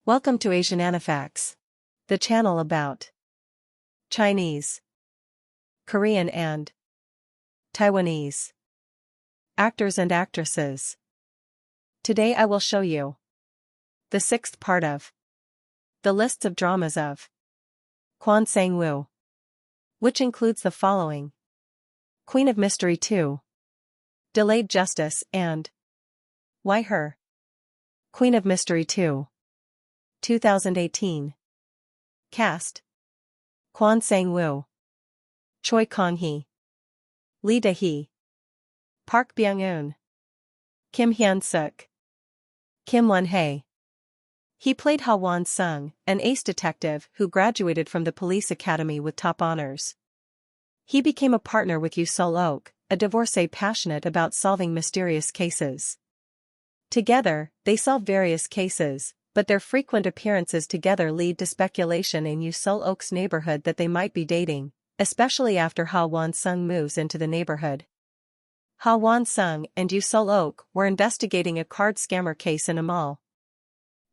Welcome to Asian Anifacts, the channel about Chinese, Korean and Taiwanese actors and actresses. Today I will show you the sixth part of the lists of dramas of Kwon Sang Woo, which includes the following: Queen of Mystery 2, Delayed Justice and Why Her? Queen of Mystery 2, 2018. Cast: Kwon Sang Woo, Choi Kong-hee, Lee Da-hee, Park Byung-eun, Kim Hyun-suk, Kim Won-hae. He played Ha-won Sung, an ace detective who graduated from the police academy with top honors. He became a partner with Yoo Sol-ok, a divorcee passionate about solving mysterious cases. Together, they solve various cases, but their frequent appearances together lead to speculation in Yoo Sol-ok's neighborhood that they might be dating, especially after Ha-won Sung moves into the neighborhood. Ha-won Sung and Yoo Sol-ok were investigating a card scammer case in a mall.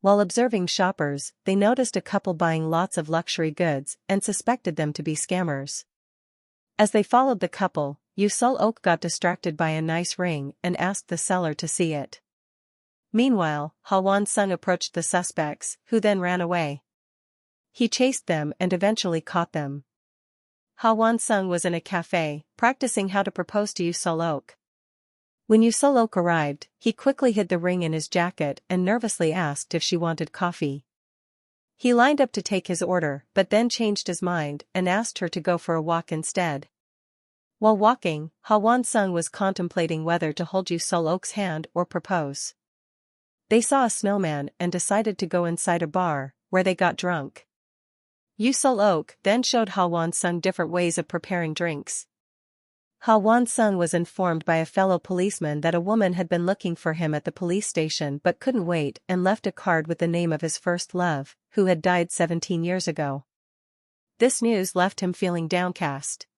While observing shoppers, they noticed a couple buying lots of luxury goods and suspected them to be scammers. As they followed the couple, Yoo Sol-ok got distracted by a nice ring and asked the seller to see it. Meanwhile, Ha-won Sung approached the suspects, who then ran away. He chased them and eventually caught them. Ha-won Sung was in a cafe, practicing how to propose to Yoo Sol-ok. When Yoo Sol-ok arrived, he quickly hid the ring in his jacket and nervously asked if she wanted coffee. He lined up to take his order but then changed his mind and asked her to go for a walk instead. While walking, Ha-won Sung was contemplating whether to hold Yoo Sol-ok's hand or propose. They saw a snowman and decided to go inside a bar, where they got drunk. Yoo Sol-ok then showed Ha-won Sung different ways of preparing drinks. Ha-won Sung was informed by a fellow policeman that a woman had been looking for him at the police station but couldn't wait and left a card with the name of his first love, who had died 17 years ago. This news left him feeling downcast.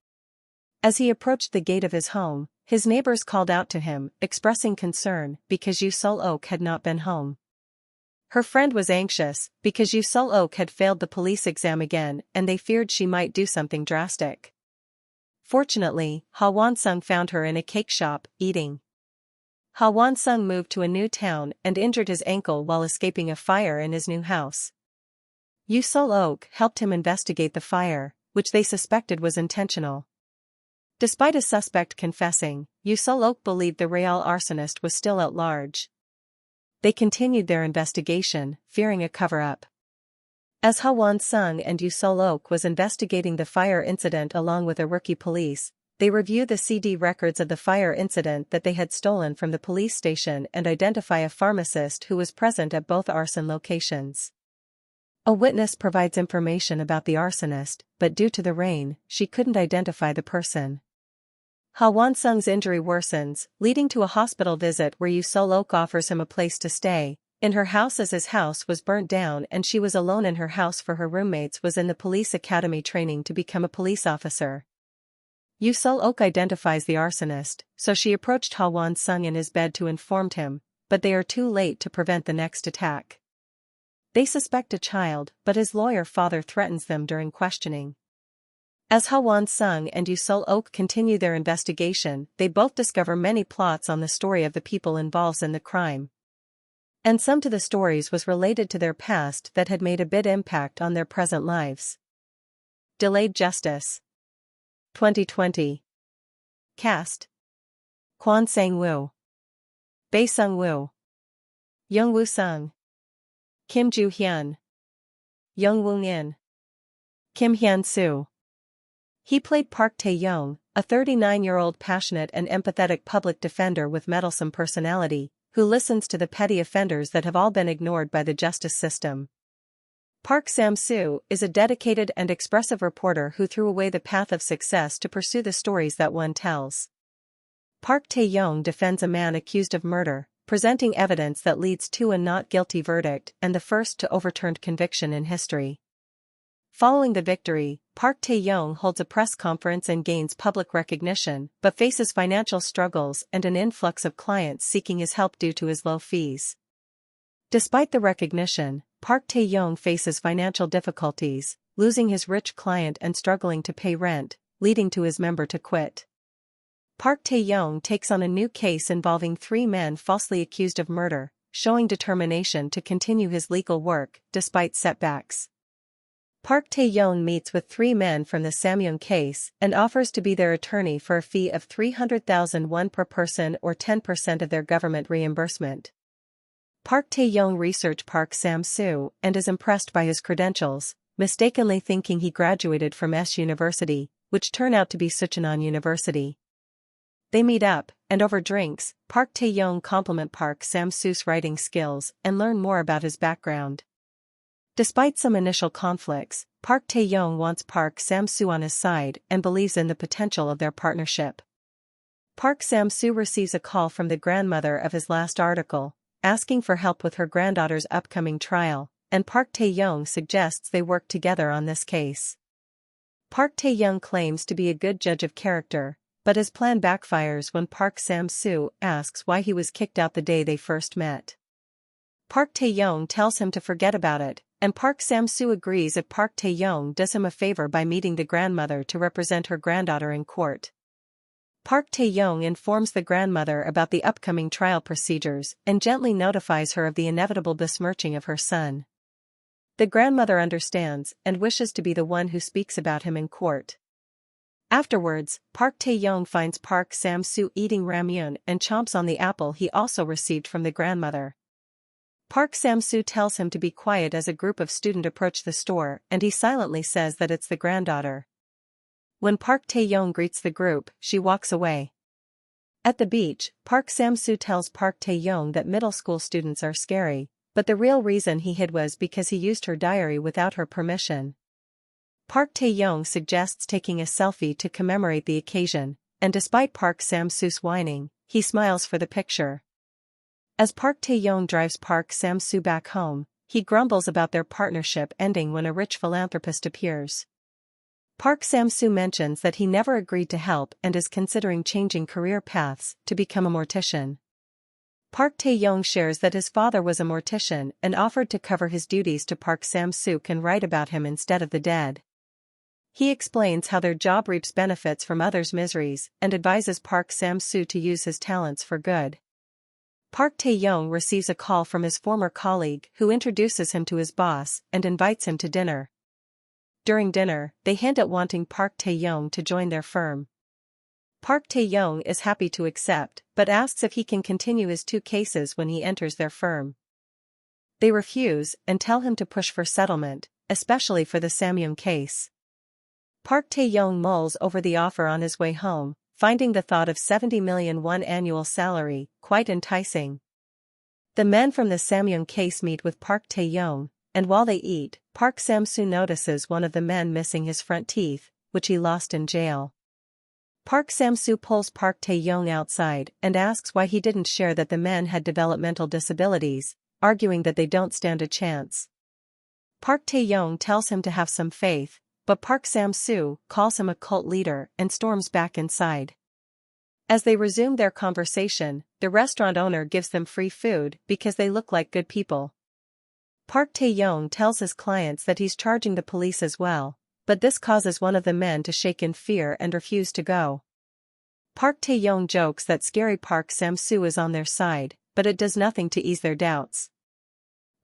As he approached the gate of his home, his neighbors called out to him, expressing concern because Yoo Sol-ok had not been home. Her friend was anxious because Yoo Sol-ok had failed the police exam again and they feared she might do something drastic. Fortunately, Ha-won Sung found her in a cake shop, eating. Ha-won Sung moved to a new town and injured his ankle while escaping a fire in his new house. Yoo Sol-ok helped him investigate the fire, which they suspected was intentional. Despite a suspect confessing, Yoo Sol-ok believed the real arsonist was still at large. They continued their investigation, fearing a cover-up. As Ha-won Sung and Yoo Sol-ok was investigating the fire incident along with a rookie police, they reviewed the CD records of the fire incident that they had stolen from the police station and identify a pharmacist who was present at both arson locations. A witness provides information about the arsonist, but due to the rain, she couldn't identify the person. Ha-won Sung's injury worsens, leading to a hospital visit where Yoo Sol-ok offers him a place to stay in her house as his house was burnt down and she was alone in her house for her roommates was in the police academy training to become a police officer. Yoo Sol-ok identifies the arsonist, so she approached Ha-won Sung in his bed to inform him, but they are too late to prevent the next attack. They suspect a child, but his lawyer father threatens them during questioning. As Ha-won Sung and Yoo Sol-ok continue their investigation, they both discover many plots on the story of the people involved in the crime. And some to the stories was related to their past that had made a big impact on their present lives. Delayed Justice, 2020. Cast: Kwon Sang Woo, Bae Sung Woo, Young Woo Sung, Kim Joo Hyun, Young Woong In, Kim Hyun Soo. He played Park Tae-yong, a 39-year-old passionate and empathetic public defender with meddlesome personality, who listens to the petty offenders that have all been ignored by the justice system. Park Sam-soo is a dedicated and expressive reporter who threw away the path of success to pursue the stories that one tells. Park Tae-yong defends a man accused of murder, presenting evidence that leads to a not guilty verdict and the first to overturned conviction in history. Following the victory, Park Tae-yong holds a press conference and gains public recognition, but faces financial struggles and an influx of clients seeking his help due to his low fees. Despite the recognition, Park Tae-yong faces financial difficulties, losing his rich client and struggling to pay rent, leading to his member to quit. Park Tae-yong takes on a new case involving 3 men falsely accused of murder, showing determination to continue his legal work despite setbacks. Park Tae-yong meets with 3 men from the Samyung case and offers to be their attorney for a fee of 300,000 won per person or 10% of their government reimbursement. Park Tae-yong researches Park Sang-woo and is impressed by his credentials, mistakenly thinking he graduated from S University, which turn out to be Sucheon University. They meet up, and over drinks, Park Tae-yong compliment Park Sang-woo's writing skills and learn more about his background. Despite some initial conflicts, Park Tae-yong wants Park Sang-woo on his side and believes in the potential of their partnership. Park Sang-woo receives a call from the grandmother of his last article, asking for help with her granddaughter's upcoming trial, and Park Tae-yong suggests they work together on this case. Park Tae-yong claims to be a good judge of character, but his plan backfires when Park Sang-woo asks why he was kicked out the day they first met. Park Tae-yong tells him to forget about it, and Park Sang-woo agrees if Park Tae-yong does him a favor by meeting the grandmother to represent her granddaughter in court. Park Tae-yong informs the grandmother about the upcoming trial procedures and gently notifies her of the inevitable besmirching of her son. The grandmother understands and wishes to be the one who speaks about him in court. Afterwards, Park Tae-yong finds Park Sang-woo eating ramyun and chomps on the apple he also received from the grandmother. Park Sang-woo tells him to be quiet as a group of students approach the store and he silently says that it's the granddaughter. When Park Tae-yong greets the group, she walks away. At the beach, Park Sang-woo tells Park Tae-yong that middle school students are scary, but the real reason he hid was because he used her diary without her permission. Park Tae-yong suggests taking a selfie to commemorate the occasion, and despite Park Sang-woo's whining, he smiles for the picture. As Park Tae-yong drives Park Sang-woo back home, he grumbles about their partnership ending when a rich philanthropist appears. Park Sang-woo mentions that he never agreed to help and is considering changing career paths to become a mortician. Park Tae-yong shares that his father was a mortician and offered to cover his duties to Park Sang-woo and write about him instead of the dead. He explains how their job reaps benefits from others' miseries and advises Park Sang-woo to use his talents for good. Park Tae-yong receives a call from his former colleague who introduces him to his boss and invites him to dinner. During dinner, they hint at wanting Park Tae-yong to join their firm. Park Tae-yong is happy to accept, but asks if he can continue his 2 cases when he enters their firm. They refuse and tell him to push for settlement, especially for the Samyung case. Park Tae-yong mulls over the offer on his way home, finding the thought of 70 million won annual salary quite enticing. The men from the Samyung case meet with Park Tae-yong, and while they eat, Park Sang-woo notices one of the men missing his front teeth, which he lost in jail. Park Sang-woo pulls Park Tae-yong outside and asks why he didn't share that the men had developmental disabilities, arguing that they don't stand a chance. Park Tae-yong tells him to have some faith, but Park Sang-woo calls him a cult leader and storms back inside. As they resume their conversation, the restaurant owner gives them free food because they look like good people. Park Tae-yong tells his clients that he's charging the police as well, but this causes one of the men to shake in fear and refuse to go. Park Tae-yong jokes that scary Park Sang-woo is on their side, but it does nothing to ease their doubts.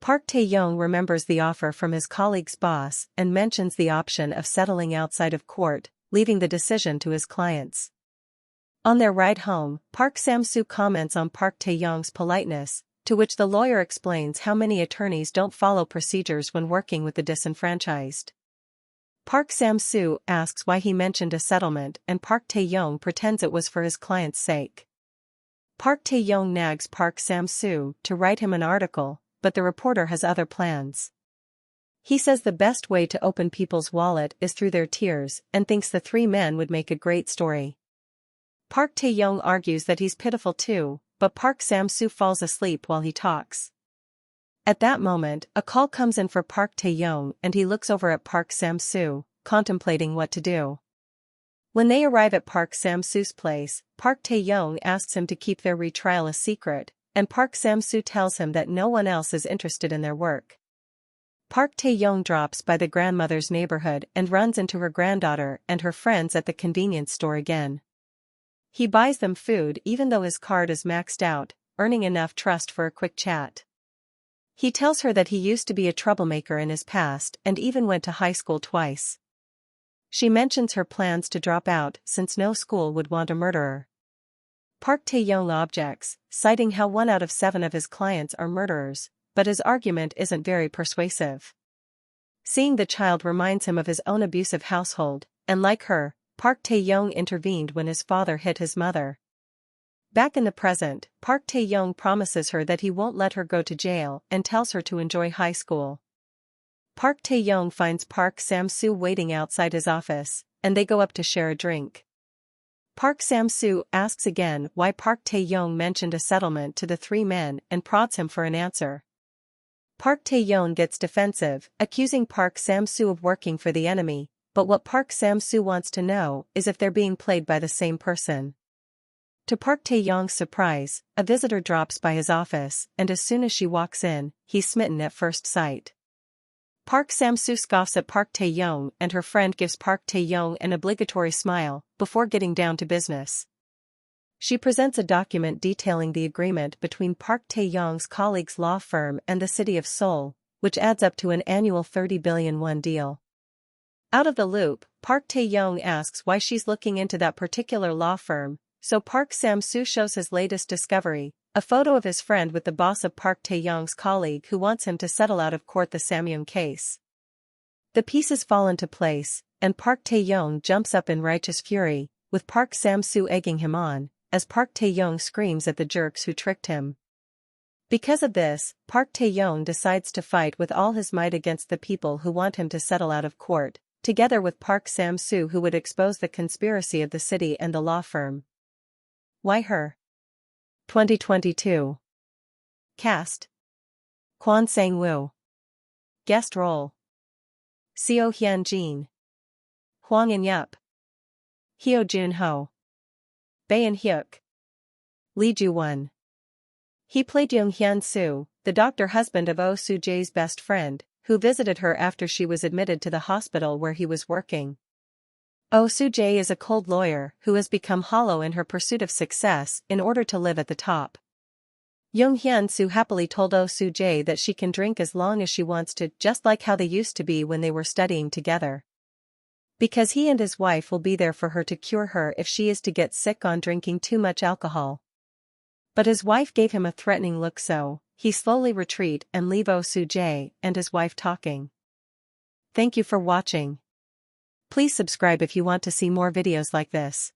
Park Tae-yong remembers the offer from his colleague's boss and mentions the option of settling outside of court, leaving the decision to his clients. On their ride home, Park Sang-woo comments on Park Tae-yong's politeness, to which the lawyer explains how many attorneys don't follow procedures when working with the disenfranchised. Park Sang-woo asks why he mentioned a settlement and Park Tae-yong pretends it was for his client's sake. Park Tae-yong nags Park Sang-woo to write him an article, but the reporter has other plans. He says the best way to open people's wallet is through their tears and thinks the 3 men would make a great story. Park Tae-yong argues that he's pitiful too, but Park Sang-woo falls asleep while he talks. At that moment, a call comes in for Park Tae-yong and he looks over at Park Sang-woo, contemplating what to do. When they arrive at Park Sang-woo's place, Park Tae-yong asks him to keep their retrial a secret, and Park Sang-woo tells him that no one else is interested in their work. Park Tae-young drops by the grandmother's neighborhood and runs into her granddaughter and her friends at the convenience store again. He buys them food even though his card is maxed out, earning enough trust for a quick chat. He tells her that he used to be a troublemaker in his past and even went to high school twice. She mentions her plans to drop out since no school would want a murderer. Park Tae-young objects, citing how 1 out of 7 of his clients are murderers, but his argument isn't very persuasive. Seeing the child reminds him of his own abusive household, and like her, Park Tae-young intervened when his father hit his mother. Back in the present, Park Tae-young promises her that he won't let her go to jail and tells her to enjoy high school. Park Tae-young finds Park Sam-soo waiting outside his office, and they go up to share a drink. Park Sam-soo asks again why Park Tae-young mentioned a settlement to the 3 men and prods him for an answer. Park Tae-young gets defensive, accusing Park Sam-soo of working for the enemy, but what Park Sam-soo wants to know is if they're being played by the same person. To Park Tae-young's surprise, a visitor drops by his office, and as soon as she walks in, he's smitten at first sight. Park Sam-soo scoffs at Park Tae-young and her friend gives Park Tae-young an obligatory smile before getting down to business. She presents a document detailing the agreement between Park Tae-young's colleague's law firm and the city of Seoul, which adds up to an annual 30 billion won deal. Out of the loop, Park Tae-young asks why she's looking into that particular law firm, so Park Sam-soo shows his latest discovery, a photo of his friend with the boss of Park Tae-young's colleague who wants him to settle out of court the Samyung case. The pieces fall into place, and Park Tae-young jumps up in righteous fury, with Park Sam-soo egging him on, as Park Tae-young screams at the jerks who tricked him. Because of this, Park Tae-young decides to fight with all his might against the people who want him to settle out of court, together with Park Sam-soo who would expose the conspiracy of the city and the law firm. Why her? 2022. Cast: Kwon Sang Woo. Guest role: Seo Hyun-jin, Hwang In-yup, Hyo Jun-ho, Bae In-hyuk, Lee Ju-won. He played Young Hyun-soo, the doctor husband of Oh Soo-jae's best friend, who visited her after she was admitted to the hospital where he was working. Oh Soo-jae is a cold lawyer who has become hollow in her pursuit of success in order to live at the top. Young Hyun-soo happily told Oh Soo-jae that she can drink as long as she wants to, just like how they used to be when they were studying together. Because he and his wife will be there for her to cure her if she is to get sick on drinking too much alcohol. But his wife gave him a threatening look, so he slowly retreat and leave Oh Soo-jae and his wife talking. Thank you for watching. Please subscribe if you want to see more videos like this.